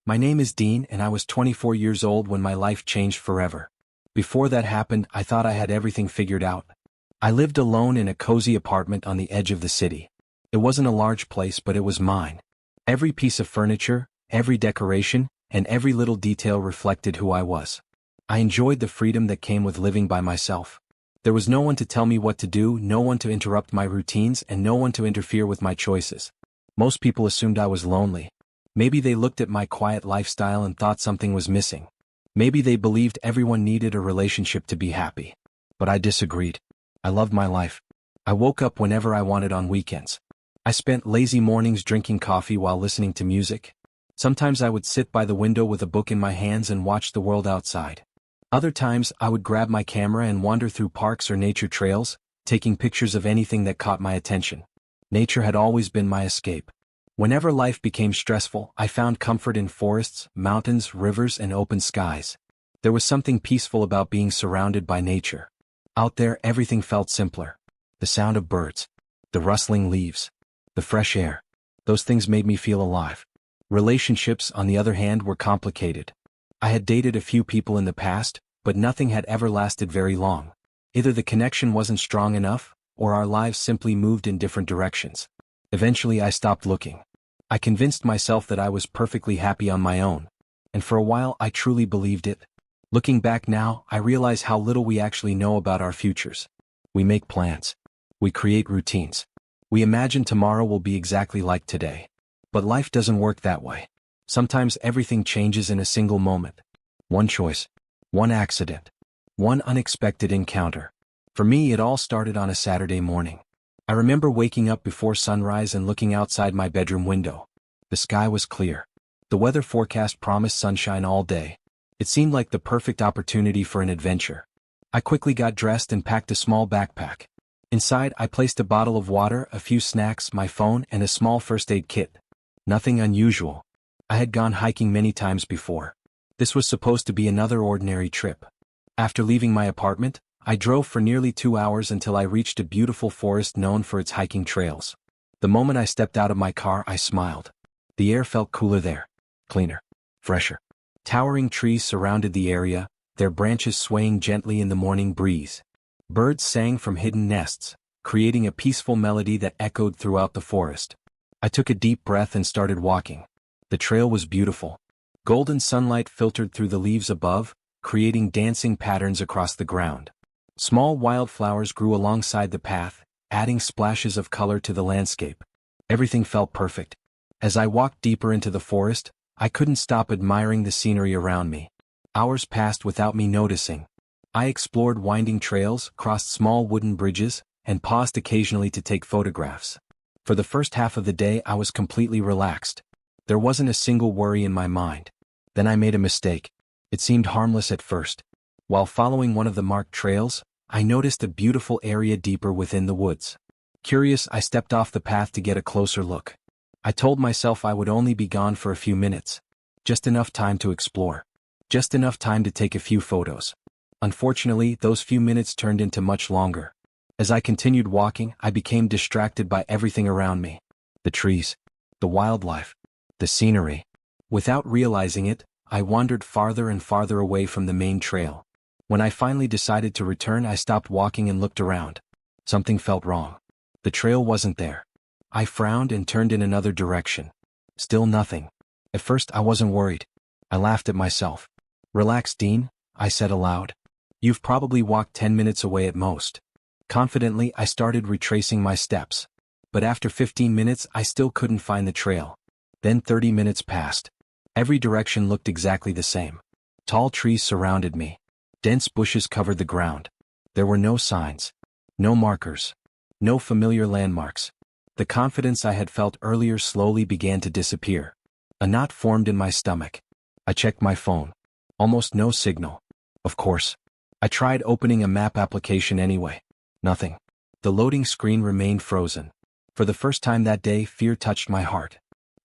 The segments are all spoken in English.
My name is Dean and I was 24 years old when my life changed forever. Before that happened, I thought I had everything figured out. I lived alone in a cozy apartment on the edge of the city. It wasn't a large place, but it was mine. Every piece of furniture, every decoration, and every little detail reflected who I was. I enjoyed the freedom that came with living by myself. There was no one to tell me what to do, no one to interrupt my routines, and no one to interfere with my choices. Most people assumed I was lonely. Maybe they looked at my quiet lifestyle and thought something was missing. Maybe they believed everyone needed a relationship to be happy. But I disagreed. I loved my life. I woke up whenever I wanted on weekends. I spent lazy mornings drinking coffee while listening to music. Sometimes I would sit by the window with a book in my hands and watch the world outside. Other times I would grab my camera and wander through parks or nature trails, taking pictures of anything that caught my attention. Nature had always been my escape. Whenever life became stressful, I found comfort in forests, mountains, rivers, and open skies. There was something peaceful about being surrounded by nature. Out there, everything felt simpler. The sound of birds, the rustling leaves, the fresh air. Those things made me feel alive. Relationships, on the other hand, were complicated. I had dated a few people in the past, but nothing had ever lasted very long. Either the connection wasn't strong enough, or our lives simply moved in different directions. Eventually, I stopped looking. I convinced myself that I was perfectly happy on my own. And for a while, I truly believed it. Looking back now, I realize how little we actually know about our futures. We make plans. We create routines. We imagine tomorrow will be exactly like today. But life doesn't work that way. Sometimes everything changes in a single moment. One choice. One accident. One unexpected encounter. For me, it all started on a Saturday morning. I remember waking up before sunrise and looking outside my bedroom window. The sky was clear. The weather forecast promised sunshine all day. It seemed like the perfect opportunity for an adventure. I quickly got dressed and packed a small backpack. Inside, I placed a bottle of water, a few snacks, my phone, and a small first aid kit. Nothing unusual. I had gone hiking many times before. This was supposed to be another ordinary trip. After leaving my apartment, I drove for nearly 2 hours until I reached a beautiful forest known for its hiking trails. The moment I stepped out of my car, I smiled. The air felt cooler there. Cleaner. Fresher. Towering trees surrounded the area, their branches swaying gently in the morning breeze. Birds sang from hidden nests, creating a peaceful melody that echoed throughout the forest. I took a deep breath and started walking. The trail was beautiful. Golden sunlight filtered through the leaves above, creating dancing patterns across the ground. Small wildflowers grew alongside the path, adding splashes of color to the landscape. Everything felt perfect. As I walked deeper into the forest, I couldn't stop admiring the scenery around me. Hours passed without me noticing. I explored winding trails, crossed small wooden bridges, and paused occasionally to take photographs. For the first half of the day, I was completely relaxed. There wasn't a single worry in my mind. Then I made a mistake. It seemed harmless at first. While following one of the marked trails, I noticed a beautiful area deeper within the woods. Curious, I stepped off the path to get a closer look. I told myself I would only be gone for a few minutes. Just enough time to explore. Just enough time to take a few photos. Unfortunately, those few minutes turned into much longer. As I continued walking, I became distracted by everything around me. The trees. The wildlife. The scenery. Without realizing it, I wandered farther and farther away from the main trail. When I finally decided to return, I stopped walking and looked around. Something felt wrong. The trail wasn't there. I frowned and turned in another direction. Still nothing. At first, I wasn't worried. I laughed at myself. "Relax, Dean," I said aloud. "You've probably walked 10 minutes away at most." Confidently, I started retracing my steps. But after 15 minutes, I still couldn't find the trail. Then 30 minutes passed. Every direction looked exactly the same. Tall trees surrounded me. Dense bushes covered the ground. There were no signs. No markers. No familiar landmarks. The confidence I had felt earlier slowly began to disappear. A knot formed in my stomach. I checked my phone. Almost no signal. Of course. I tried opening a map application anyway. Nothing. The loading screen remained frozen. For the first time that day, fear touched my heart.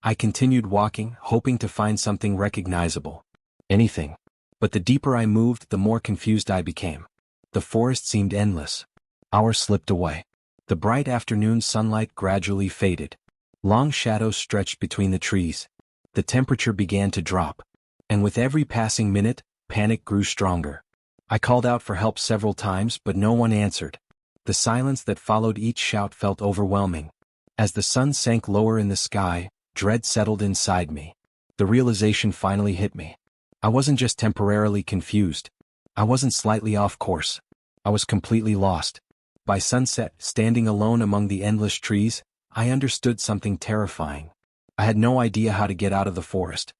I continued walking, hoping to find something recognizable. Anything. But the deeper I moved, the more confused I became. The forest seemed endless. Hours slipped away. The bright afternoon sunlight gradually faded. Long shadows stretched between the trees. The temperature began to drop. And with every passing minute, panic grew stronger. I called out for help several times, but no one answered. The silence that followed each shout felt overwhelming. As the sun sank lower in the sky, dread settled inside me. The realization finally hit me. I wasn't just temporarily confused. I wasn't slightly off course. I was completely lost. By sunset, standing alone among the endless trees, I understood something terrifying. I had no idea how to get out of the forest.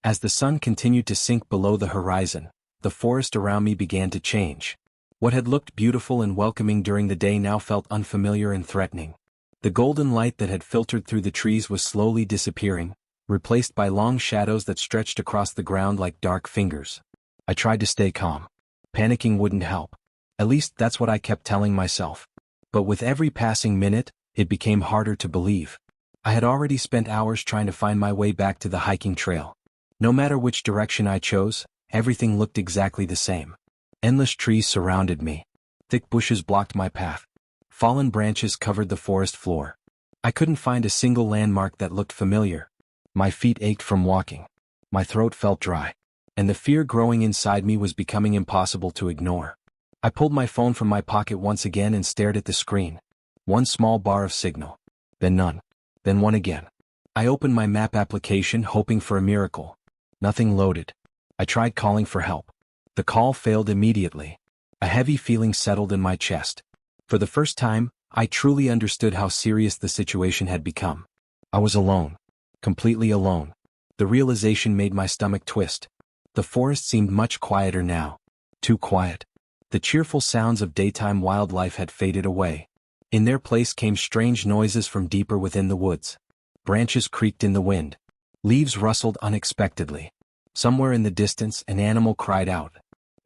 As the sun continued to sink below the horizon, the forest around me began to change. What had looked beautiful and welcoming during the day now felt unfamiliar and threatening. The golden light that had filtered through the trees was slowly disappearing, replaced by long shadows that stretched across the ground like dark fingers. I tried to stay calm. Panicking wouldn't help. At least that's what I kept telling myself. But with every passing minute, it became harder to believe. I had already spent hours trying to find my way back to the hiking trail. No matter which direction I chose, everything looked exactly the same. Endless trees surrounded me. Thick bushes blocked my path. Fallen branches covered the forest floor. I couldn't find a single landmark that looked familiar. My feet ached from walking. My throat felt dry. And the fear growing inside me was becoming impossible to ignore. I pulled my phone from my pocket once again and stared at the screen. One small bar of signal. Then none. Then one again. I opened my map application hoping for a miracle. Nothing loaded. I tried calling for help. The call failed immediately. A heavy feeling settled in my chest. For the first time, I truly understood how serious the situation had become. I was alone. Completely alone. The realization made my stomach twist. The forest seemed much quieter now. Too quiet. The cheerful sounds of daytime wildlife had faded away. In their place came strange noises from deeper within the woods. Branches creaked in the wind. Leaves rustled unexpectedly. Somewhere in the distance, an animal cried out.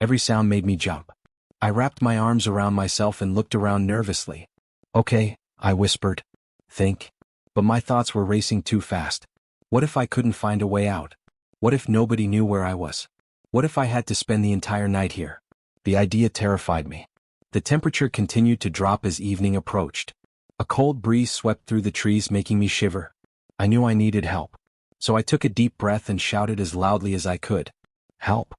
Every sound made me jump. I wrapped my arms around myself and looked around nervously. Okay, I whispered. Think. But my thoughts were racing too fast. What if I couldn't find a way out? What if nobody knew where I was? What if I had to spend the entire night here? The idea terrified me. The temperature continued to drop as evening approached. A cold breeze swept through the trees, making me shiver. I knew I needed help. So I took a deep breath and shouted as loudly as I could. Help!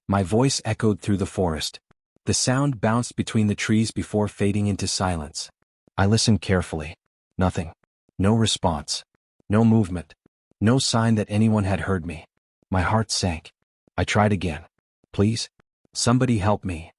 My voice echoed through the forest. The sound bounced between the trees before fading into silence. I listened carefully. Nothing. No response. No movement. No sign that anyone had heard me. My heart sank. I tried again. Please? Somebody help me.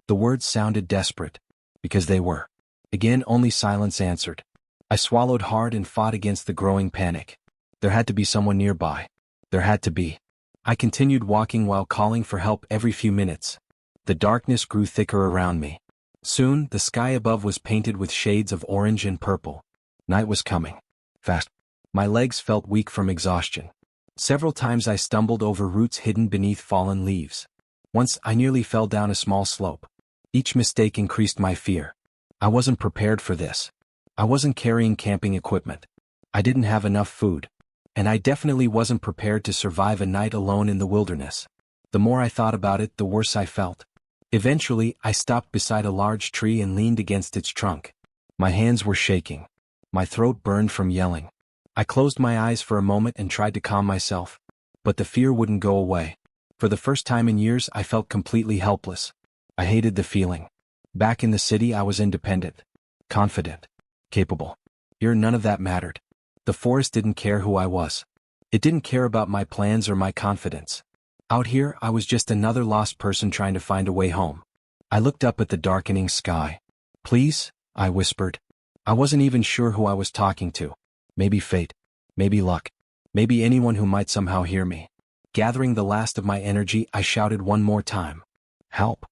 The words sounded desperate. Because they were. Again, only silence answered. I swallowed hard and fought against the growing panic. There had to be someone nearby. There had to be. I continued walking while calling for help every few minutes. The darkness grew thicker around me. Soon, the sky above was painted with shades of orange and purple. Night was coming. Fast. My legs felt weak from exhaustion. Several times I stumbled over roots hidden beneath fallen leaves. Once I nearly fell down a small slope. Each mistake increased my fear. I wasn't prepared for this. I wasn't carrying camping equipment. I didn't have enough food. And I definitely wasn't prepared to survive a night alone in the wilderness. The more I thought about it, the worse I felt. Eventually, I stopped beside a large tree and leaned against its trunk. My hands were shaking. My throat burned from yelling. I closed my eyes for a moment and tried to calm myself. But the fear wouldn't go away. For the first time in years, I felt completely helpless. I hated the feeling. Back in the city, I was independent, confident, capable. Here, none of that mattered. The forest didn't care who I was. It didn't care about my plans or my confidence. Out here, I was just another lost person trying to find a way home. I looked up at the darkening sky. Please, I whispered. I wasn't even sure who I was talking to. Maybe fate. Maybe luck. Maybe anyone who might somehow hear me. Gathering the last of my energy, I shouted one more time. Help.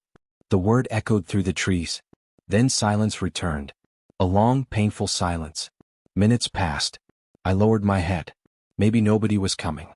The word echoed through the trees. Then silence returned. A long, painful silence. Minutes passed. I lowered my head. Maybe nobody was coming.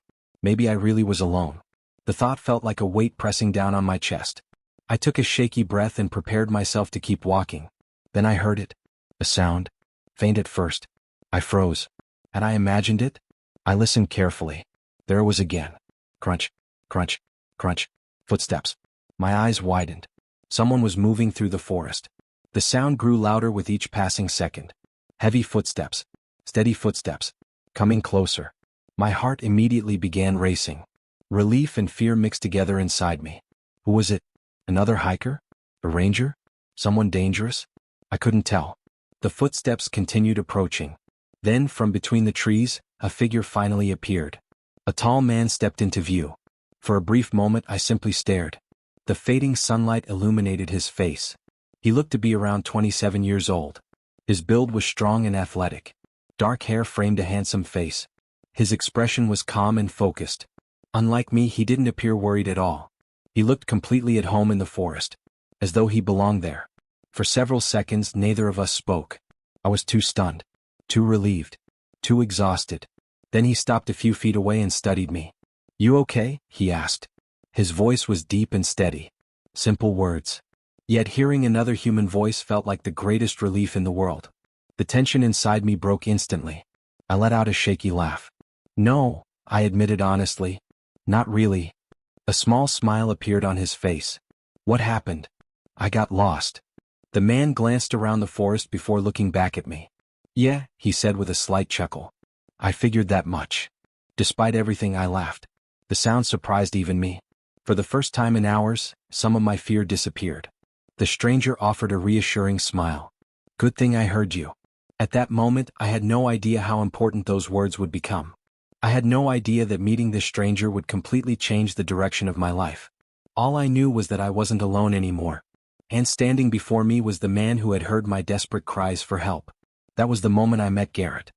Maybe I really was alone. The thought felt like a weight pressing down on my chest. I took a shaky breath and prepared myself to keep walking. Then I heard it. A sound. Faint at first. I froze. Had I imagined it? I listened carefully. There it was again. Crunch, crunch, crunch. Footsteps. My eyes widened. Someone was moving through the forest. The sound grew louder with each passing second. Heavy footsteps. Steady footsteps. Coming closer. My heart immediately began racing. Relief and fear mixed together inside me. Who was it? Another hiker? A ranger? Someone dangerous? I couldn't tell. The footsteps continued approaching. Then, from between the trees, a figure finally appeared. A tall man stepped into view. For a brief moment I simply stared. The fading sunlight illuminated his face. He looked to be around 27 years old. His build was strong and athletic. Dark hair framed a handsome face. His expression was calm and focused. Unlike me, he didn't appear worried at all. He looked completely at home in the forest, as though he belonged there. For several seconds, neither of us spoke. I was too stunned, too relieved, too exhausted. Then he stopped a few feet away and studied me. "You okay?" he asked. His voice was deep and steady. Simple words. Yet hearing another human voice felt like the greatest relief in the world. The tension inside me broke instantly. I let out a shaky laugh. "No," I admitted honestly. "Not really." A small smile appeared on his face. "What happened?" "I got lost." The man glanced around the forest before looking back at me. "Yeah," he said with a slight chuckle. "I figured that much." Despite everything, I laughed. The sound surprised even me. For the first time in hours, some of my fear disappeared. The stranger offered a reassuring smile. "Good thing I heard you." At that moment, I had no idea how important those words would become. I had no idea that meeting this stranger would completely change the direction of my life. All I knew was that I wasn't alone anymore. And standing before me was the man who had heard my desperate cries for help. That was the moment I met Garrett.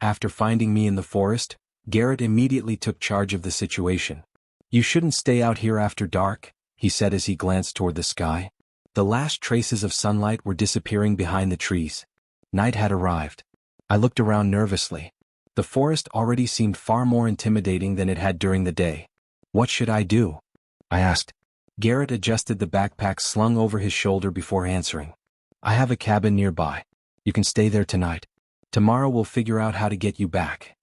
After finding me in the forest, Garrett immediately took charge of the situation. "You shouldn't stay out here after dark," he said as he glanced toward the sky. The last traces of sunlight were disappearing behind the trees. Night had arrived. I looked around nervously. The forest already seemed far more intimidating than it had during the day. "What should I do?" I asked. Garrett adjusted the backpack slung over his shoulder before answering. "I have a cabin nearby. You can stay there tonight. Tomorrow we'll figure out how to get you back."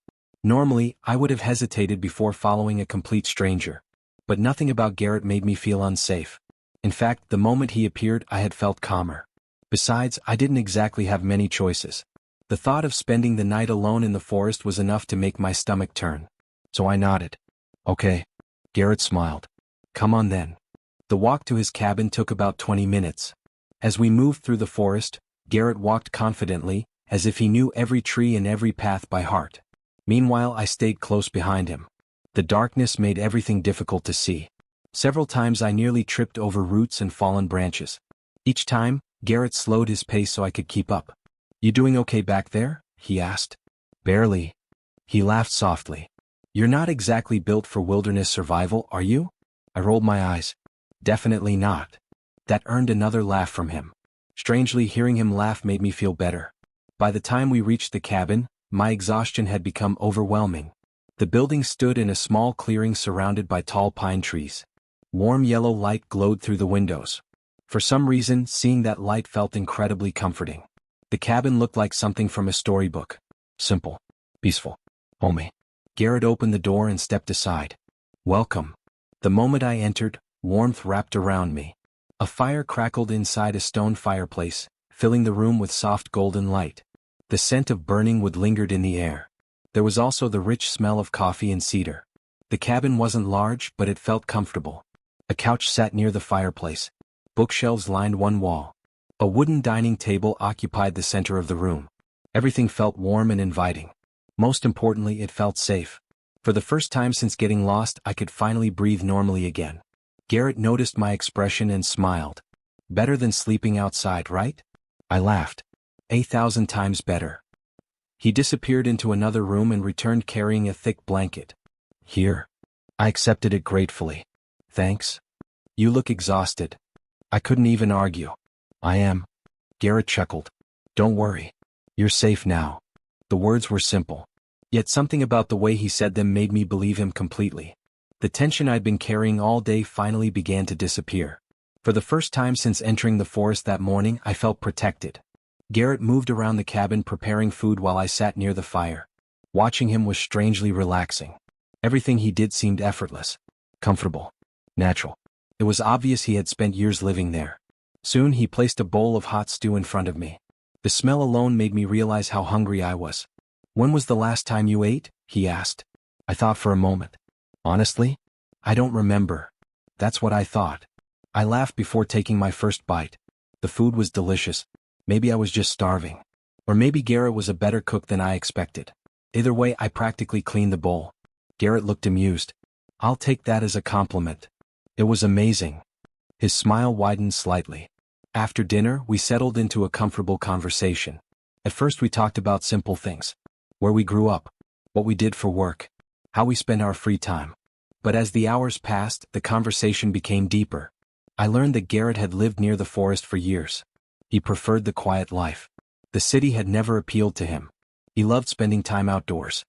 Normally, I would have hesitated before following a complete stranger. But nothing about Garrett made me feel unsafe. In fact, the moment he appeared, I had felt calmer. Besides, I didn't exactly have many choices. The thought of spending the night alone in the forest was enough to make my stomach turn. So I nodded. "Okay." Garrett smiled. "Come on then." The walk to his cabin took about 20 minutes. As we moved through the forest, Garrett walked confidently, as if he knew every tree and every path by heart. Meanwhile, I stayed close behind him. The darkness made everything difficult to see. Several times I nearly tripped over roots and fallen branches. Each time, Garrett slowed his pace so I could keep up. "You doing okay back there?" he asked. "Barely." He laughed softly. "You're not exactly built for wilderness survival, are you?" I rolled my eyes. "Definitely not." That earned another laugh from him. Strangely, hearing him laugh made me feel better. By the time we reached the cabin, my exhaustion had become overwhelming. The building stood in a small clearing surrounded by tall pine trees. Warm yellow light glowed through the windows. For some reason, seeing that light felt incredibly comforting. The cabin looked like something from a storybook. Simple, peaceful, homey. Garrett opened the door and stepped aside. "Welcome." The moment I entered, warmth wrapped around me. A fire crackled inside a stone fireplace, filling the room with soft golden light. The scent of burning wood lingered in the air. There was also the rich smell of coffee and cedar. The cabin wasn't large, but it felt comfortable. A couch sat near the fireplace. Bookshelves lined one wall. A wooden dining table occupied the center of the room. Everything felt warm and inviting. Most importantly, it felt safe. For the first time since getting lost, I could finally breathe normally again. Garrett noticed my expression and smiled. "Better than sleeping outside, right?" I laughed. 1,000 times better." He disappeared into another room and returned carrying a thick blanket. "Here." I accepted it gratefully. "Thanks." "You look exhausted." I couldn't even argue. "I am." Garrett chuckled. "Don't worry. You're safe now." The words were simple. Yet something about the way he said them made me believe him completely. The tension I'd been carrying all day finally began to disappear. For the first time since entering the forest that morning, I felt protected. Garrett moved around the cabin preparing food while I sat near the fire. Watching him was strangely relaxing. Everything he did seemed effortless, comfortable, natural. It was obvious he had spent years living there. Soon he placed a bowl of hot stew in front of me. The smell alone made me realize how hungry I was. "When was the last time you ate?" he asked. I thought for a moment. Honestly? I don't remember. That's what I thought. I laughed before taking my first bite. The food was delicious. Maybe I was just starving. Or maybe Garrett was a better cook than I expected. Either way, I practically cleaned the bowl. Garrett looked amused. I'll take that as a compliment. It was amazing. His smile widened slightly. After dinner, we settled into a comfortable conversation. At first we talked about simple things. Where we grew up. What we did for work. How we spent our free time. But as the hours passed, the conversation became deeper. I learned that Garrett had lived near the forest for years. He preferred the quiet life. The city had never appealed to him. He loved spending time outdoors.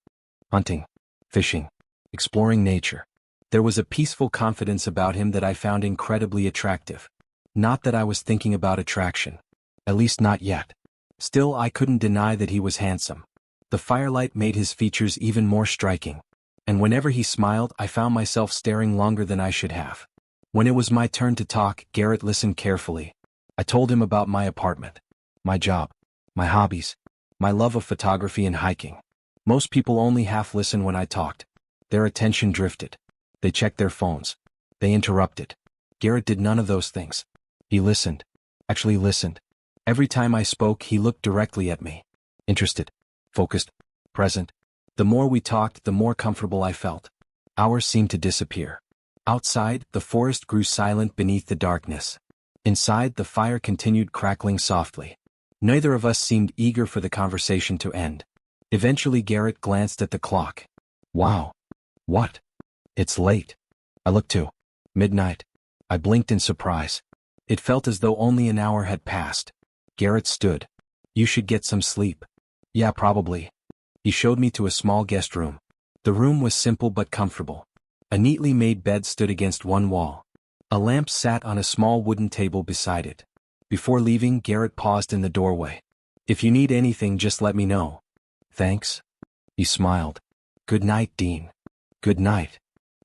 Hunting. Fishing. Exploring nature. There was a peaceful confidence about him that I found incredibly attractive. Not that I was thinking about attraction. At least not yet. Still, I couldn't deny that he was handsome. The firelight made his features even more striking. And whenever he smiled, I found myself staring longer than I should have. When it was my turn to talk, Garrett listened carefully. I told him about my apartment, my job, my hobbies, my love of photography and hiking. Most people only half listened when I talked. Their attention drifted. They checked their phones. They interrupted. Garrett did none of those things. He listened. Actually listened. Every time I spoke, he looked directly at me. Interested. Focused. Present. The more we talked, the more comfortable I felt. Hours seemed to disappear. Outside, the forest grew silent beneath the darkness. Inside, the fire continued crackling softly. Neither of us seemed eager for the conversation to end. Eventually, Garrett glanced at the clock. Wow. What? It's late. I looked too. Midnight. I blinked in surprise. It felt as though only an hour had passed. Garrett stood. You should get some sleep. Yeah, probably. He showed me to a small guest room. The room was simple but comfortable. A neatly made bed stood against one wall. A lamp sat on a small wooden table beside it. Before leaving, Garrett paused in the doorway. If you need anything, just let me know. Thanks. He smiled. Good night, Dean. Good night.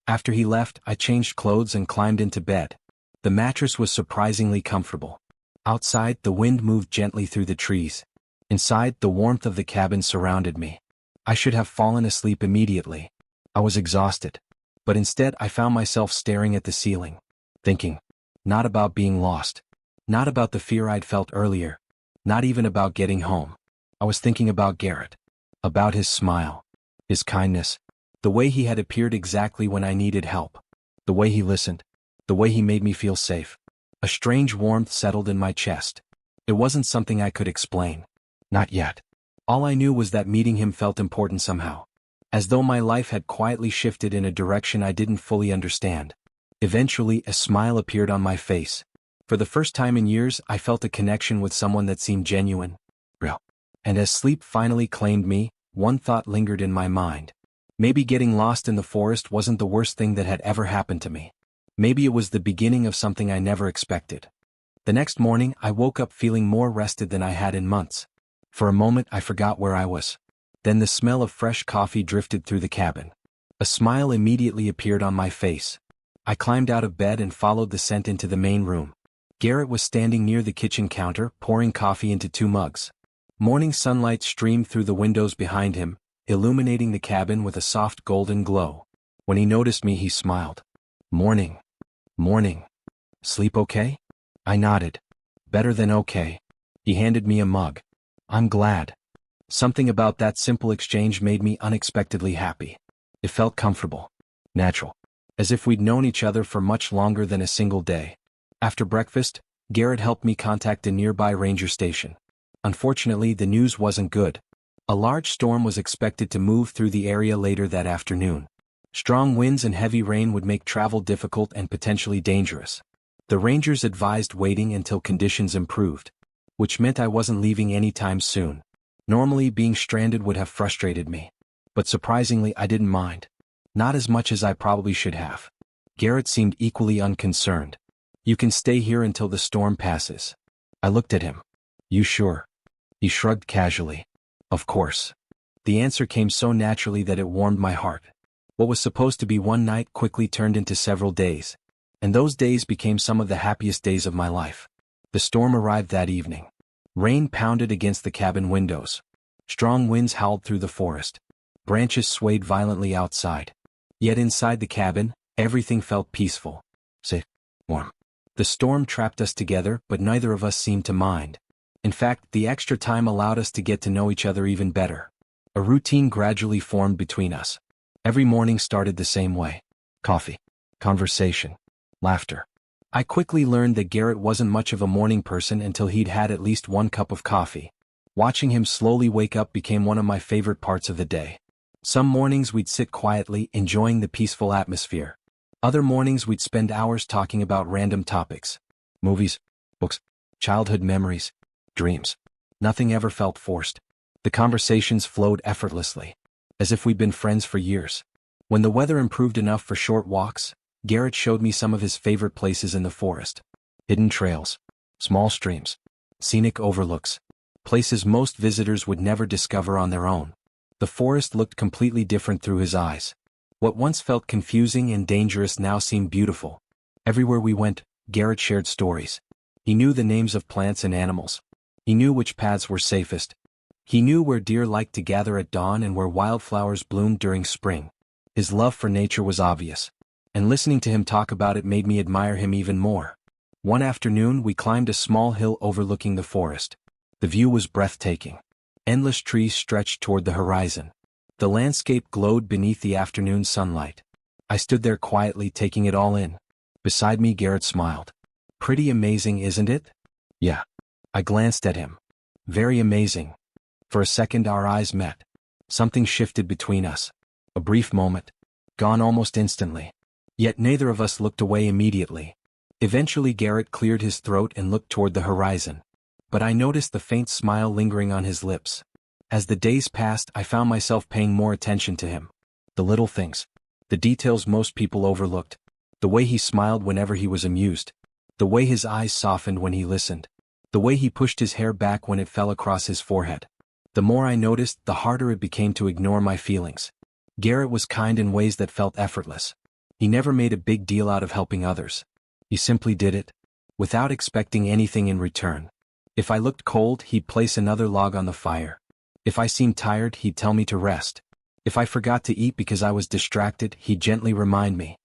After he left, I changed clothes and climbed into bed. The mattress was surprisingly comfortable. Outside, the wind moved gently through the trees. Inside, the warmth of the cabin surrounded me. I should have fallen asleep immediately. I was exhausted. But instead, I found myself staring at the ceiling. Thinking. Not about being lost. Not about the fear I'd felt earlier. Not even about getting home. I was thinking about Garrett. About his smile. His kindness. The way he had appeared exactly when I needed help. The way he listened. The way he made me feel safe. A strange warmth settled in my chest. It wasn't something I could explain. Not yet. All I knew was that meeting him felt important somehow. As though my life had quietly shifted in a direction I didn't fully understand. Eventually, a smile appeared on my face. For the first time in years, I felt a connection with someone that seemed genuine, real. And as sleep finally claimed me, one thought lingered in my mind. Maybe getting lost in the forest wasn't the worst thing that had ever happened to me. Maybe it was the beginning of something I never expected. The next morning, I woke up feeling more rested than I had in months. For a moment, I forgot where I was. Then the smell of fresh coffee drifted through the cabin. A smile immediately appeared on my face. I climbed out of bed and followed the scent into the main room. Garrett was standing near the kitchen counter, pouring coffee into 2 mugs. Morning sunlight streamed through the windows behind him, illuminating the cabin with a soft golden glow. When he noticed me, he smiled. Morning. Morning. Sleep okay? I nodded. Better than okay. He handed me a mug. I'm glad. Something about that simple exchange made me unexpectedly happy. It felt comfortable. Natural. As if we'd known each other for much longer than a single day. After breakfast, Garrett helped me contact a nearby ranger station. Unfortunately, the news wasn't good. A large storm was expected to move through the area later that afternoon. Strong winds and heavy rain would make travel difficult and potentially dangerous. The rangers advised waiting until conditions improved, which meant I wasn't leaving anytime soon. Normally, being stranded would have frustrated me. But surprisingly, I didn't mind. Not as much as I probably should have. Garrett seemed equally unconcerned. You can stay here until the storm passes. I looked at him. You sure? He shrugged casually. Of course. The answer came so naturally that it warmed my heart. What was supposed to be one night quickly turned into several days. And those days became some of the happiest days of my life. The storm arrived that evening. Rain pounded against the cabin windows. Strong winds howled through the forest. Branches swayed violently outside. Yet inside the cabin, everything felt peaceful. Safe. Warm. The storm trapped us together, but neither of us seemed to mind. In fact, the extra time allowed us to get to know each other even better. A routine gradually formed between us. Every morning started the same way. Coffee. Conversation. Laughter. I quickly learned that Garrett wasn't much of a morning person until he'd had at least one cup of coffee. Watching him slowly wake up became one of my favorite parts of the day. Some mornings we'd sit quietly, enjoying the peaceful atmosphere. Other mornings we'd spend hours talking about random topics. Movies, books, childhood memories, dreams. Nothing ever felt forced. The conversations flowed effortlessly, as if we'd been friends for years. When the weather improved enough for short walks, Garrett showed me some of his favorite places in the forest. Hidden trails, small streams, scenic overlooks, places most visitors would never discover on their own. The forest looked completely different through his eyes. What once felt confusing and dangerous now seemed beautiful. Everywhere we went, Garrett shared stories. He knew the names of plants and animals. He knew which paths were safest. He knew where deer liked to gather at dawn and where wildflowers bloomed during spring. His love for nature was obvious, and listening to him talk about it made me admire him even more. One afternoon we climbed a small hill overlooking the forest. The view was breathtaking. Endless trees stretched toward the horizon. The landscape glowed beneath the afternoon sunlight. I stood there quietly taking it all in. Beside me Garrett smiled. Pretty amazing, isn't it? Yeah. I glanced at him. Very amazing. For a second our eyes met. Something shifted between us. A brief moment. Gone almost instantly. Yet neither of us looked away immediately. Eventually Garrett cleared his throat and looked toward the horizon. But I noticed the faint smile lingering on his lips. As the days passed, I found myself paying more attention to him. The little things. The details most people overlooked. The way he smiled whenever he was amused. The way his eyes softened when he listened. The way he pushed his hair back when it fell across his forehead. The more I noticed, the harder it became to ignore my feelings. Garrett was kind in ways that felt effortless. He never made a big deal out of helping others. He simply did it, without expecting anything in return. If I looked cold, he'd place another log on the fire. If I seemed tired, he'd tell me to rest. If I forgot to eat because I was distracted, he'd gently remind me.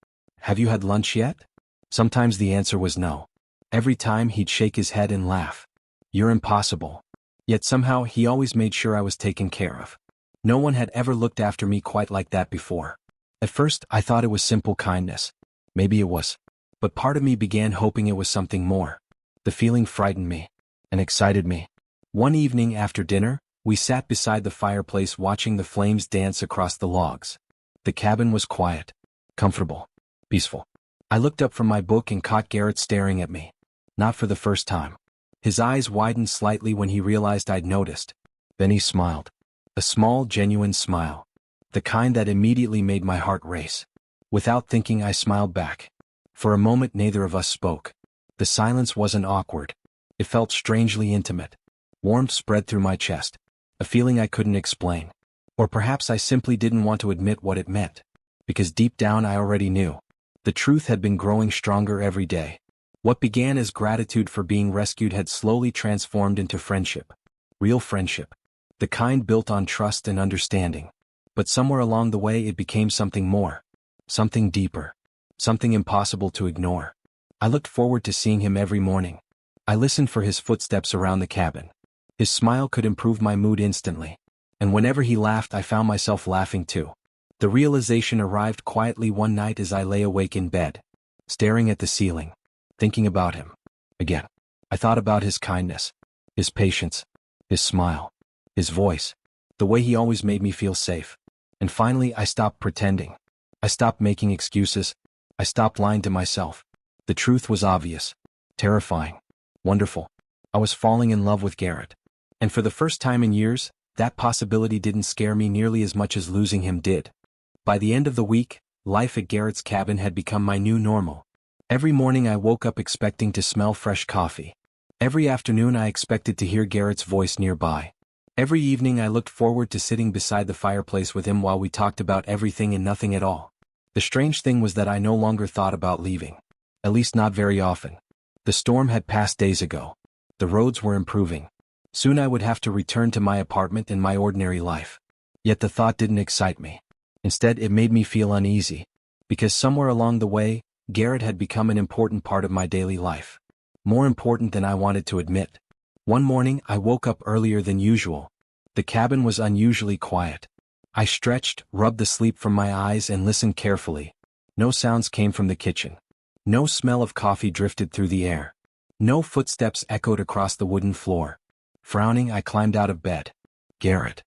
Have you had lunch yet? Sometimes the answer was no. Every time he'd shake his head and laugh. You're impossible. Yet somehow he always made sure I was taken care of. No one had ever looked after me quite like that before. At first, I thought it was simple kindness. Maybe it was. But part of me began hoping it was something more. The feeling frightened me and excited me. One evening after dinner, we sat beside the fireplace watching the flames dance across the logs. The cabin was quiet, comfortable, peaceful. I looked up from my book and caught Garrett staring at me. Not for the first time. His eyes widened slightly when he realized I'd noticed. Then he smiled. A small, genuine smile. The kind that immediately made my heart race. Without thinking, I smiled back. For a moment neither of us spoke. The silence wasn't awkward. It felt strangely intimate. Warmth spread through my chest. A feeling I couldn't explain. Or perhaps I simply didn't want to admit what it meant. Because deep down I already knew. The truth had been growing stronger every day. What began as gratitude for being rescued had slowly transformed into friendship. Real friendship. The kind built on trust and understanding. But somewhere along the way it became something more. Something deeper. Something impossible to ignore. I looked forward to seeing him every morning. I listened for his footsteps around the cabin. His smile could improve my mood instantly. And whenever he laughed, I found myself laughing too. The realization arrived quietly one night as I lay awake in bed, staring at the ceiling, thinking about him. Again, I thought about his kindness, his patience, his smile, his voice, the way he always made me feel safe. And finally, I stopped pretending. I stopped making excuses. I stopped lying to myself. The truth was obvious, terrifying, wonderful. I was falling in love with Garrett. And for the first time in years, that possibility didn't scare me nearly as much as losing him did. By the end of the week, life at Garrett's cabin had become my new normal. Every morning I woke up expecting to smell fresh coffee. Every afternoon I expected to hear Garrett's voice nearby. Every evening I looked forward to sitting beside the fireplace with him while we talked about everything and nothing at all. The strange thing was that I no longer thought about leaving. At least not very often. The storm had passed days ago. The roads were improving. Soon I would have to return to my apartment and my ordinary life. Yet the thought didn't excite me. Instead, it made me feel uneasy. Because somewhere along the way, Garrett had become an important part of my daily life. More important than I wanted to admit. One morning, I woke up earlier than usual. The cabin was unusually quiet. I stretched, rubbed the sleep from my eyes, and listened carefully. No sounds came from the kitchen. No smell of coffee drifted through the air. No footsteps echoed across the wooden floor. Frowning, I climbed out of bed. Garrett.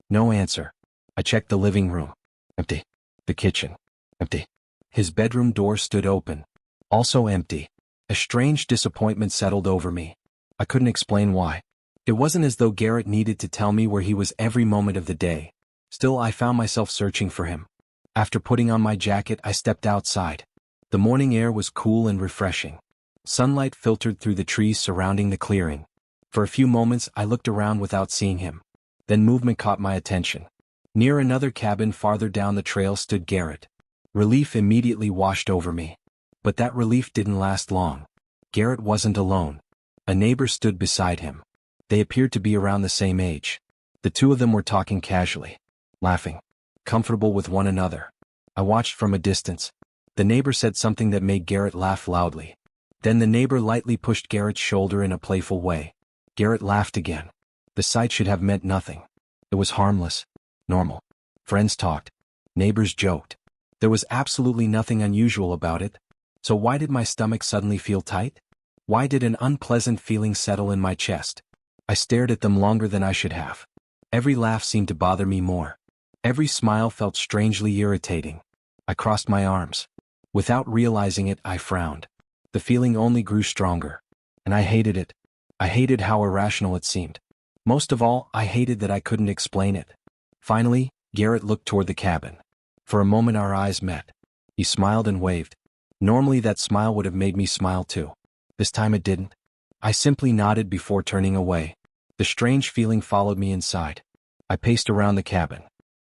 No answer. I checked the living room. Empty. The kitchen. Empty. His bedroom door stood open. Also empty. A strange disappointment settled over me. I couldn't explain why. It wasn't as though Garrett needed to tell me where he was every moment of the day. Still, I found myself searching for him. After putting on my jacket, I stepped outside. The morning air was cool and refreshing. Sunlight filtered through the trees surrounding the clearing. For a few moments, I looked around without seeing him. Then movement caught my attention. Near another cabin farther down the trail stood Garrett. Relief immediately washed over me. But that relief didn't last long. Garrett wasn't alone. A neighbor stood beside him. They appeared to be around the same age. The two of them were talking casually, laughing, comfortable with one another. I watched from a distance. The neighbor said something that made Garrett laugh loudly. Then the neighbor lightly pushed Garrett's shoulder in a playful way. Garrett laughed again. The sight should have meant nothing. It was harmless, normal. Friends talked. Neighbors joked. There was absolutely nothing unusual about it. So why did my stomach suddenly feel tight? Why did an unpleasant feeling settle in my chest? I stared at them longer than I should have. Every laugh seemed to bother me more. Every smile felt strangely irritating. I crossed my arms. Without realizing it, I frowned. The feeling only grew stronger. And I hated it. I hated how irrational it seemed. Most of all, I hated that I couldn't explain it. Finally, Garrett looked toward the cabin. For a moment our eyes met. He smiled and waved. Normally that smile would have made me smile too. This time it didn't. I simply nodded before turning away. The strange feeling followed me inside. I paced around the cabin.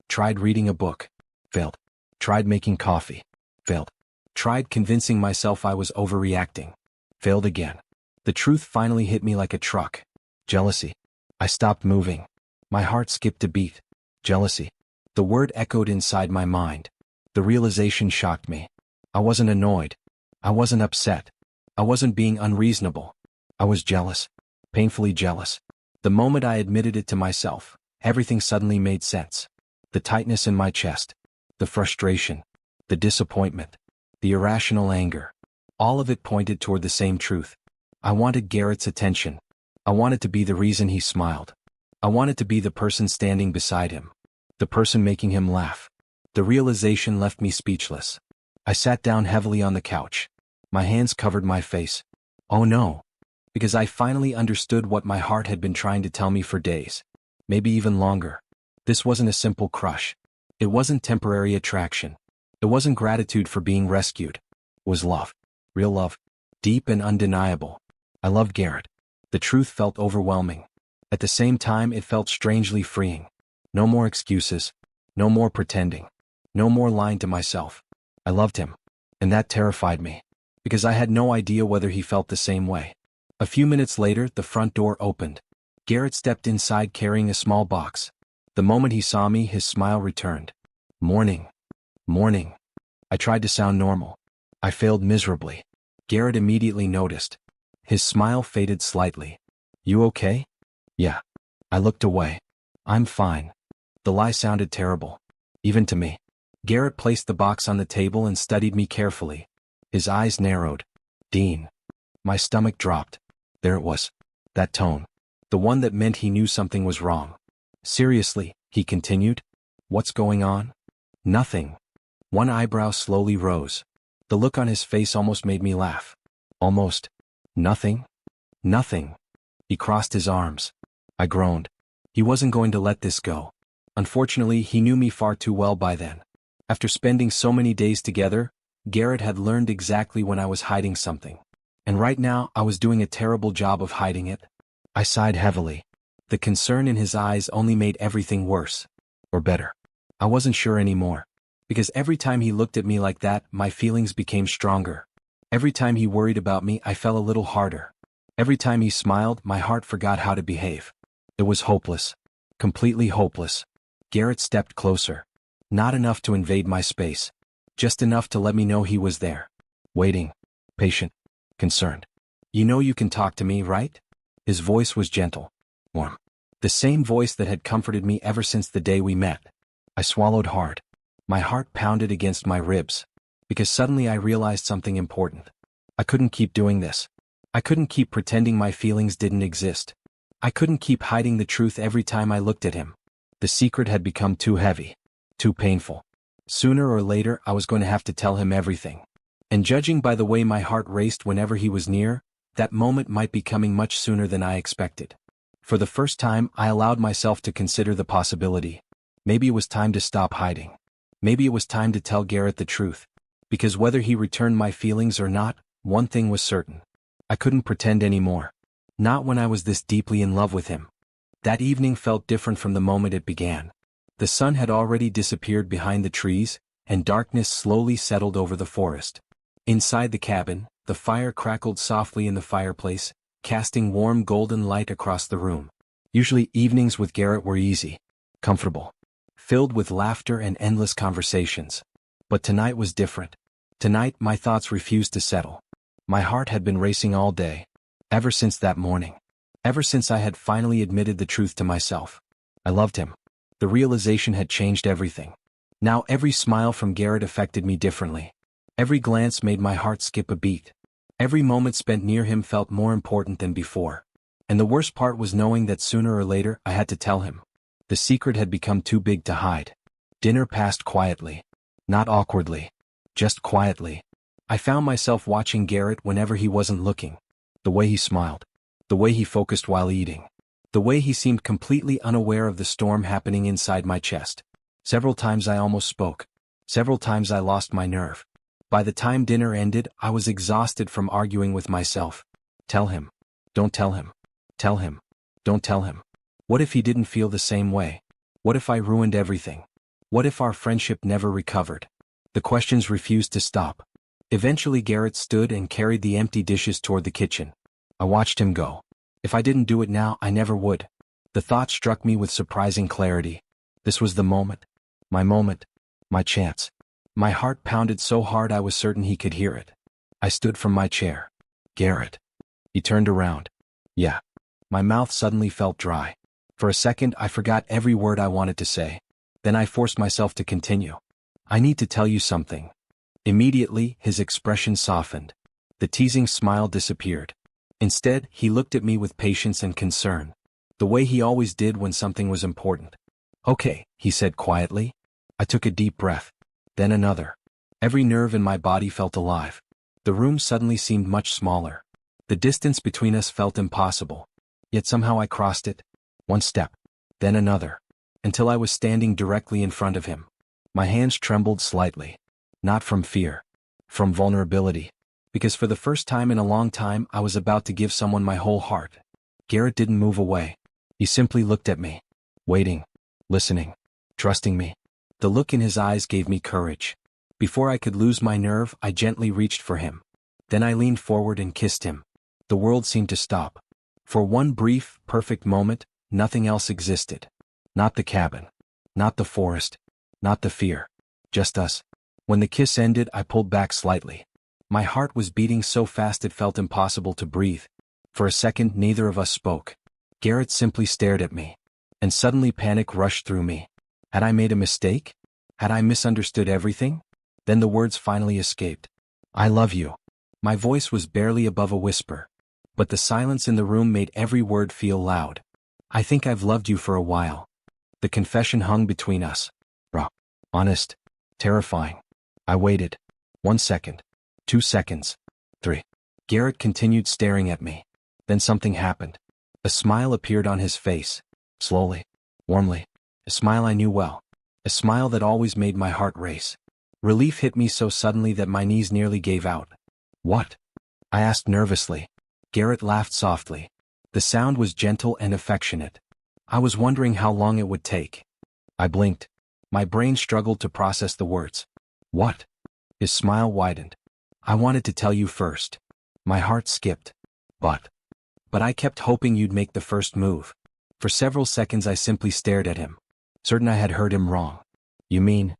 Tried reading a book. Failed. Tried making coffee. Failed. Tried convincing myself I was overreacting. Failed again. The truth finally hit me like a truck. Jealousy. I stopped moving. My heart skipped a beat. Jealousy. The word echoed inside my mind. The realization shocked me. I wasn't annoyed. I wasn't upset. I wasn't being unreasonable. I was jealous. Painfully jealous. The moment I admitted it to myself, everything suddenly made sense. The tightness in my chest. The frustration. The disappointment. The irrational anger. All of it pointed toward the same truth. I wanted Garrett's attention. I wanted to be the reason he smiled. I wanted to be the person standing beside him. The person making him laugh. The realization left me speechless. I sat down heavily on the couch. My hands covered my face. Oh no. Because I finally understood what my heart had been trying to tell me for days. Maybe even longer. This wasn't a simple crush. It wasn't temporary attraction. It wasn't gratitude for being rescued. It was love. Real love. Deep and undeniable. I loved Garrett. The truth felt overwhelming. At the same time, it felt strangely freeing. No more excuses. No more pretending. No more lying to myself. I loved him. And that terrified me. Because I had no idea whether he felt the same way. A few minutes later, the front door opened. Garrett stepped inside carrying a small box. The moment he saw me, his smile returned. Morning. Morning. I tried to sound normal. I failed miserably. Garrett immediately noticed. His smile faded slightly. You okay? Yeah. I looked away. I'm fine. The lie sounded terrible. Even to me. Garrett placed the box on the table and studied me carefully. His eyes narrowed. Dean. My stomach dropped. There it was. That tone. The one that meant he knew something was wrong. Seriously, he continued. What's going on? Nothing. One eyebrow slowly rose. The look on his face almost made me laugh. Almost. Nothing? Nothing. He crossed his arms. I groaned. He wasn't going to let this go. Unfortunately, he knew me far too well by then. After spending so many days together, Garrett had learned exactly when I was hiding something. And right now, I was doing a terrible job of hiding it. I sighed heavily. The concern in his eyes only made everything worse. Or better. I wasn't sure anymore. Because every time he looked at me like that, my feelings became stronger. Every time he worried about me, I fell a little harder. Every time he smiled, my heart forgot how to behave. It was hopeless. Completely hopeless. Garrett stepped closer. Not enough to invade my space. Just enough to let me know he was there. Waiting. Patient. Concerned. You know you can talk to me, right? His voice was gentle. Warm. The same voice that had comforted me ever since the day we met. I swallowed hard. My heart pounded against my ribs. Because suddenly I realized something important. I couldn't keep doing this. I couldn't keep pretending my feelings didn't exist. I couldn't keep hiding the truth every time I looked at him. The secret had become too heavy. Too painful. Sooner or later I was going to have to tell him everything. And judging by the way my heart raced whenever he was near, that moment might be coming much sooner than I expected. For the first time I allowed myself to consider the possibility. Maybe it was time to stop hiding. Maybe it was time to tell Garrett the truth. Because whether he returned my feelings or not, one thing was certain. I couldn't pretend anymore. Not when I was this deeply in love with him. That evening felt different from the moment it began. The sun had already disappeared behind the trees, and darkness slowly settled over the forest. Inside the cabin, the fire crackled softly in the fireplace, casting warm golden light across the room. Usually evenings with Garrett were easy, comfortable, filled with laughter and endless conversations. But tonight was different. Tonight my thoughts refused to settle. My heart had been racing all day. Ever since that morning. Ever since I had finally admitted the truth to myself. I loved him. The realization had changed everything. Now every smile from Garrett affected me differently. Every glance made my heart skip a beat. Every moment spent near him felt more important than before. And the worst part was knowing that sooner or later I had to tell him. The secret had become too big to hide. Dinner passed quietly. Not awkwardly. Just quietly. I found myself watching Garrett whenever he wasn't looking. The way he smiled. The way he focused while eating. The way he seemed completely unaware of the storm happening inside my chest. Several times I almost spoke. Several times I lost my nerve. By the time dinner ended, I was exhausted from arguing with myself. Tell him. Don't tell him. Tell him. Don't tell him. What if he didn't feel the same way? What if I ruined everything? What if our friendship never recovered? The questions refused to stop. Eventually Garrett stood and carried the empty dishes toward the kitchen. I watched him go. If I didn't do it now, I never would. The thought struck me with surprising clarity. This was the moment. My moment. My chance. My heart pounded so hard I was certain he could hear it. I stood from my chair. Garrett. He turned around. Yeah. My mouth suddenly felt dry. For a second I forgot every word I wanted to say. Then I forced myself to continue. I need to tell you something. Immediately, his expression softened. The teasing smile disappeared. Instead, he looked at me with patience and concern. The way he always did when something was important. Okay, he said quietly. I took a deep breath. Then another. Every nerve in my body felt alive. The room suddenly seemed much smaller. The distance between us felt impossible. Yet somehow I crossed it. One step. Then another. Until I was standing directly in front of him. My hands trembled slightly. Not from fear. From vulnerability. Because for the first time in a long time I was about to give someone my whole heart. Garrett didn't move away. He simply looked at me. Waiting. Listening. Trusting me. The look in his eyes gave me courage. Before I could lose my nerve, I gently reached for him. Then I leaned forward and kissed him. The world seemed to stop. For one brief, perfect moment, nothing else existed. Not the cabin. Not the forest. Not the fear. Just us. When the kiss ended, I pulled back slightly. My heart was beating so fast it felt impossible to breathe. For a second, neither of us spoke. Garrett simply stared at me. And suddenly panic rushed through me. Had I made a mistake? Had I misunderstood everything? Then the words finally escaped. I love you. My voice was barely above a whisper. But the silence in the room made every word feel loud. I think I've loved you for a while. The confession hung between us. Raw. Honest. Terrifying. I waited. 1 second. 2 seconds. 3. Garrett continued staring at me. Then something happened. A smile appeared on his face. Slowly. Warmly. A smile I knew well. A smile that always made my heart race. Relief hit me so suddenly that my knees nearly gave out. What? I asked nervously. Garrett laughed softly. The sound was gentle and affectionate. I was wondering how long it would take. I blinked. My brain struggled to process the words. What? His smile widened. I wanted to tell you first. My heart skipped. But I kept hoping you'd make the first move. For several seconds I simply stared at him. certain I had heard him wrong. You mean?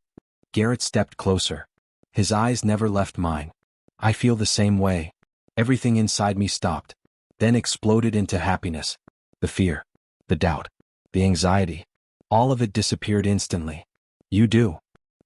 Garrett stepped closer. His eyes never left mine. I feel the same way. Everything inside me stopped, then exploded into happiness. The fear, the doubt, the anxiety, all of it disappeared instantly. You do.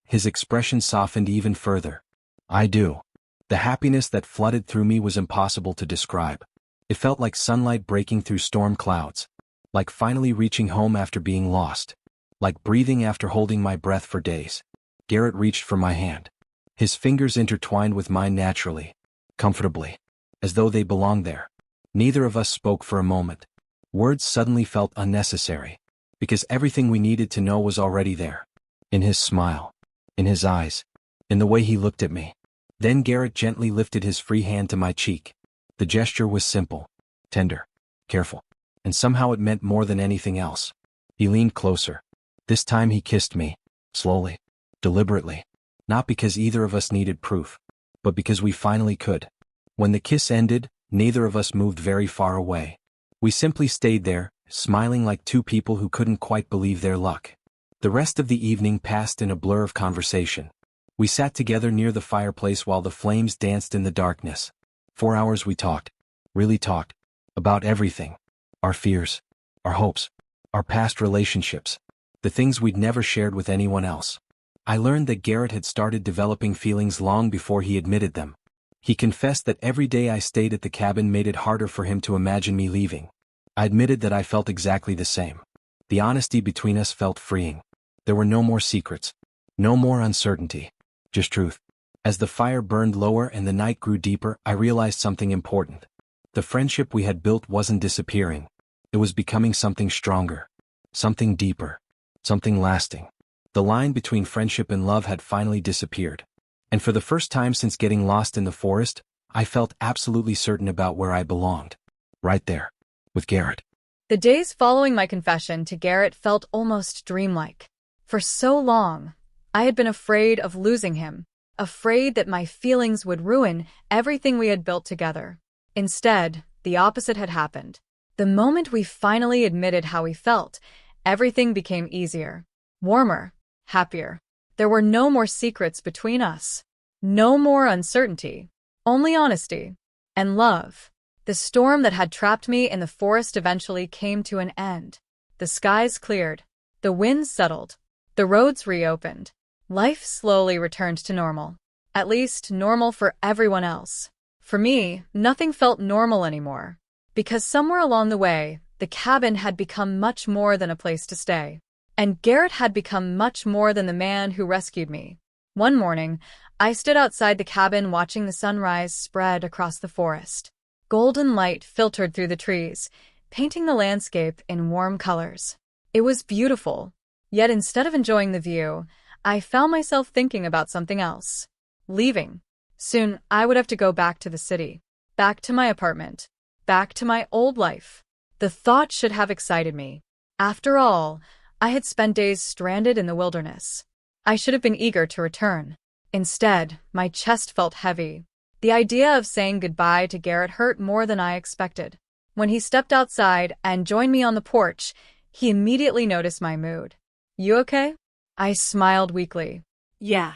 His expression softened even further. I do. The happiness that flooded through me was impossible to describe. It felt like sunlight breaking through storm clouds, like finally reaching home after being lost, like breathing after holding my breath for days. Garrett reached for my hand. His fingers intertwined with mine naturally, comfortably, as though they belonged there. Neither of us spoke for a moment. Words suddenly felt unnecessary, because everything we needed to know was already there. In his smile, in his eyes, in the way he looked at me. Then Garrett gently lifted his free hand to my cheek. The gesture was simple, tender, careful, and somehow it meant more than anything else. He leaned closer. This time he kissed me, slowly, deliberately, not because either of us needed proof, but because we finally could. When the kiss ended, neither of us moved very far away. We simply stayed there, smiling like two people who couldn't quite believe their luck. The rest of the evening passed in a blur of conversation. We sat together near the fireplace while the flames danced in the darkness. 4 hours we talked, really talked, about everything. Our fears, our hopes, our past relationships, the things we'd never shared with anyone else. I learned that Garrett had started developing feelings long before he admitted them. He confessed that every day I stayed at the cabin made it harder for him to imagine me leaving. I admitted that I felt exactly the same. The honesty between us felt freeing. There were no more secrets, no more uncertainty, just truth. As the fire burned lower and the night grew deeper, I realized something important. The friendship we had built wasn't disappearing. It was becoming something stronger, something deeper, something lasting. The line between friendship and love had finally disappeared. And for the first time since getting lost in the forest, I felt absolutely certain about where I belonged. Right there, with Garrett. The days following my confession to Garrett felt almost dreamlike. For so long, I had been afraid of losing him, afraid that my feelings would ruin everything we had built together. Instead, the opposite had happened. The moment we finally admitted how we felt, everything became easier, warmer, happier. There were no more secrets between us, no more uncertainty, only honesty and love. The storm that had trapped me in the forest eventually came to an end. The skies cleared, the winds settled, the roads reopened. Life slowly returned to normal, at least normal for everyone else. For me, nothing felt normal anymore, because somewhere along the way, the cabin had become much more than a place to stay. And Garrett had become much more than the man who rescued me. One morning, I stood outside the cabin watching the sunrise spread across the forest. Golden light filtered through the trees, painting the landscape in warm colors. It was beautiful, yet instead of enjoying the view, I found myself thinking about something else. Leaving. Soon, I would have to go back to the city, back to my apartment, back to my old life. The thought should have excited me. After all, I had spent days stranded in the wilderness. I should have been eager to return. Instead, my chest felt heavy. The idea of saying goodbye to Garrett hurt more than I expected. When he stepped outside and joined me on the porch, he immediately noticed my mood. "You okay?" I smiled weakly. "Yeah."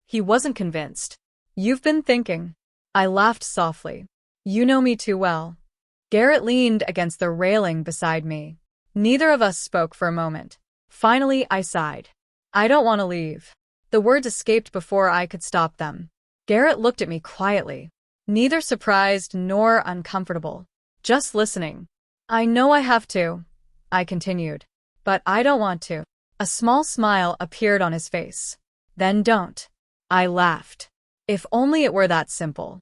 He wasn't convinced. "You've been thinking." I laughed softly. "You know me too well." Garrett leaned against the railing beside me. Neither of us spoke for a moment. Finally, I sighed. "I don't want to leave." The words escaped before I could stop them. Garrett looked at me quietly, neither surprised nor uncomfortable, just listening. "I know I have to," I continued, "but I don't want to." A small smile appeared on his face. "Then don't." I laughed. If only it were that simple.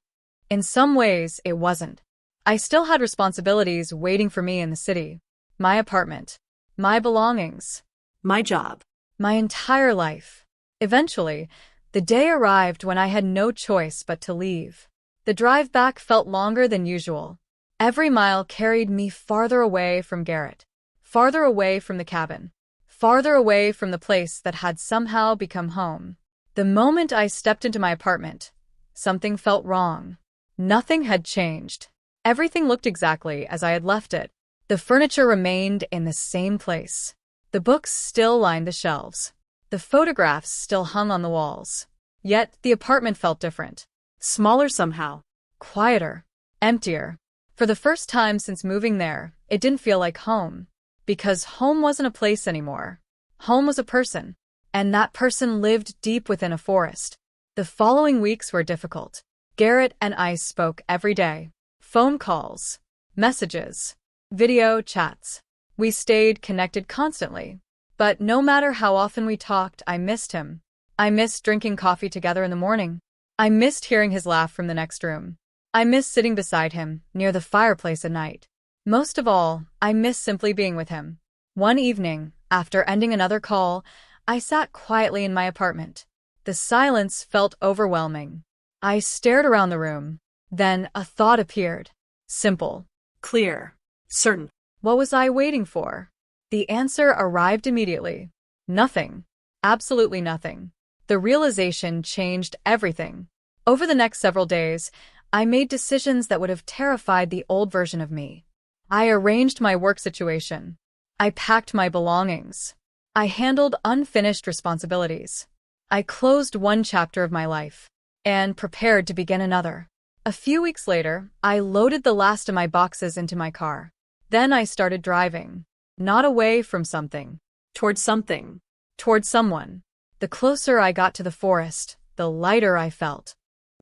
In some ways, it wasn't. I still had responsibilities waiting for me in the city. My apartment, my belongings, My job. my entire life. Eventually, the day arrived when I had no choice but to leave. The drive back felt longer than usual. Every mile carried me farther away from Garrett, farther away from the cabin, farther away from the place that had somehow become home. The moment I stepped into my apartment, something felt wrong. Nothing had changed. Everything looked exactly as I had left it. The furniture remained in the same place. The books still lined the shelves. The photographs still hung on the walls. Yet the apartment felt different. Smaller somehow. Quieter. Emptier. For the first time since moving there, it didn't feel like home. Because home wasn't a place anymore. Home was a person. And that person lived deep within a forest. The following weeks were difficult. Garrett and I spoke every day. Phone calls. Messages. Video chats. We stayed connected constantly. But no matter how often we talked, I missed him. I missed drinking coffee together in the morning. I missed hearing his laugh from the next room. I missed sitting beside him, near the fireplace at night. Most of all, I missed simply being with him. One evening, after ending another call, I sat quietly in my apartment. The silence felt overwhelming. I stared around the room. Then a thought appeared. Simple. Clear. Certain. What was I waiting for? The answer arrived immediately. Nothing. Absolutely nothing. The realization changed everything. Over the next several days, I made decisions that would have terrified the old version of me. I arranged my work situation. I packed my belongings. I handled unfinished responsibilities. I closed one chapter of my life and prepared to begin another. A few weeks later, I loaded the last of my boxes into my car. Then I started driving. Not away from something. Towards something. Towards someone. The closer I got to the forest, the lighter I felt.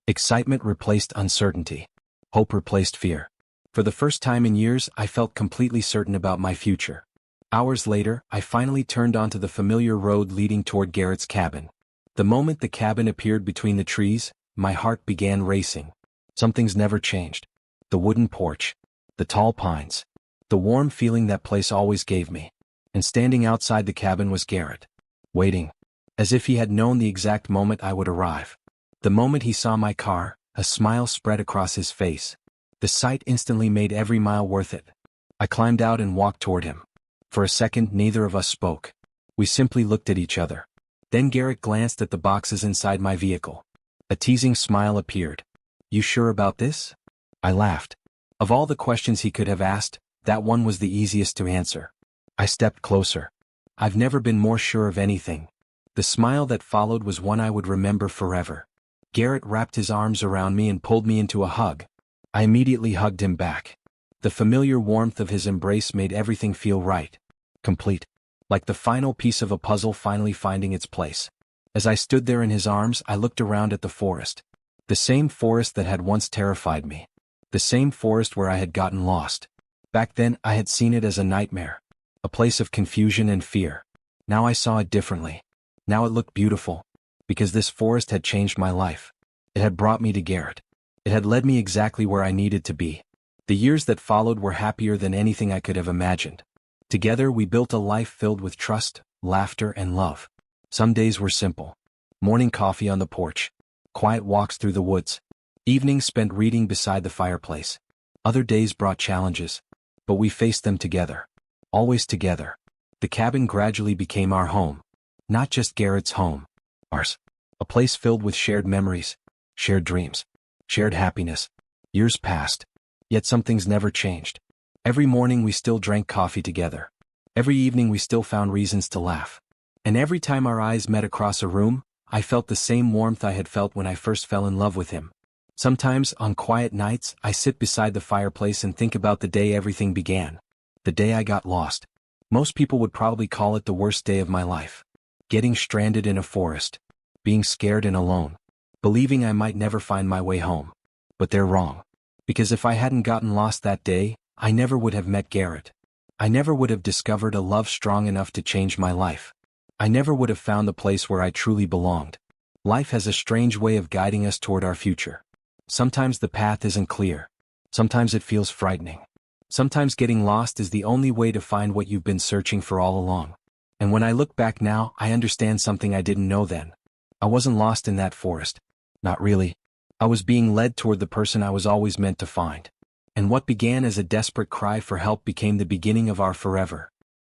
Excitement replaced uncertainty. Hope replaced fear. For the first time in years, I felt completely certain about my future. Hours later, I finally turned onto the familiar road leading toward Garrett's cabin. The moment the cabin appeared between the trees, my heart began racing. Something's never changed. The wooden porch. The tall pines. The warm feeling that place always gave me. And standing outside the cabin was Garrett. Waiting. As if he had known the exact moment I would arrive. The moment he saw my car, a smile spread across his face. The sight instantly made every mile worth it. I climbed out and walked toward him. For a second, neither of us spoke. We simply looked at each other. Then Garrett glanced at the boxes inside my vehicle. A teasing smile appeared. "You sure about this?" I laughed. Of all the questions he could have asked, that one was the easiest to answer. I stepped closer. I've never been more sure of anything. The smile that followed was one I would remember forever. Garrett wrapped his arms around me and pulled me into a hug. I immediately hugged him back. The familiar warmth of his embrace made everything feel right. Complete. Like the final piece of a puzzle finally finding its place. As I stood there in his arms, I looked around at the forest. The same forest that had once terrified me. The same forest where I had gotten lost. Back then, I had seen it as a nightmare. A place of confusion and fear. Now I saw it differently. Now it looked beautiful. Because this forest had changed my life. It had brought me to Garrett. It had led me exactly where I needed to be. The years that followed were happier than anything I could have imagined. Together we built a life filled with trust, laughter, and love. Some days were simple. Morning coffee on the porch. Quiet walks through the woods. Evenings spent reading beside the fireplace. Other days brought challenges. But we faced them together. Always together. The cabin gradually became our home. Not just Garrett's home. Ours. A place filled with shared memories. Shared dreams. Shared happiness. Years passed. Yet some things never changed. Every morning we still drank coffee together. Every evening we still found reasons to laugh. And every time our eyes met across a room, I felt the same warmth I had felt when I first fell in love with him. Sometimes, on quiet nights, I sit beside the fireplace and think about the day everything began. The day I got lost. Most people would probably call it the worst day of my life. Getting stranded in a forest. Being scared and alone. Believing I might never find my way home. But they're wrong. Because if I hadn't gotten lost that day, I never would have met Garrett. I never would have discovered a love strong enough to change my life. I never would have found the place where I truly belonged. Life has a strange way of guiding us toward our future. Sometimes the path isn't clear. Sometimes it feels frightening. Sometimes getting lost is the only way to find what you've been searching for all along. And when I look back now, I understand something I didn't know then. I wasn't lost in that forest. Not really. I was being led toward the person I was always meant to find. And what began as a desperate cry for help became the beginning of our forever.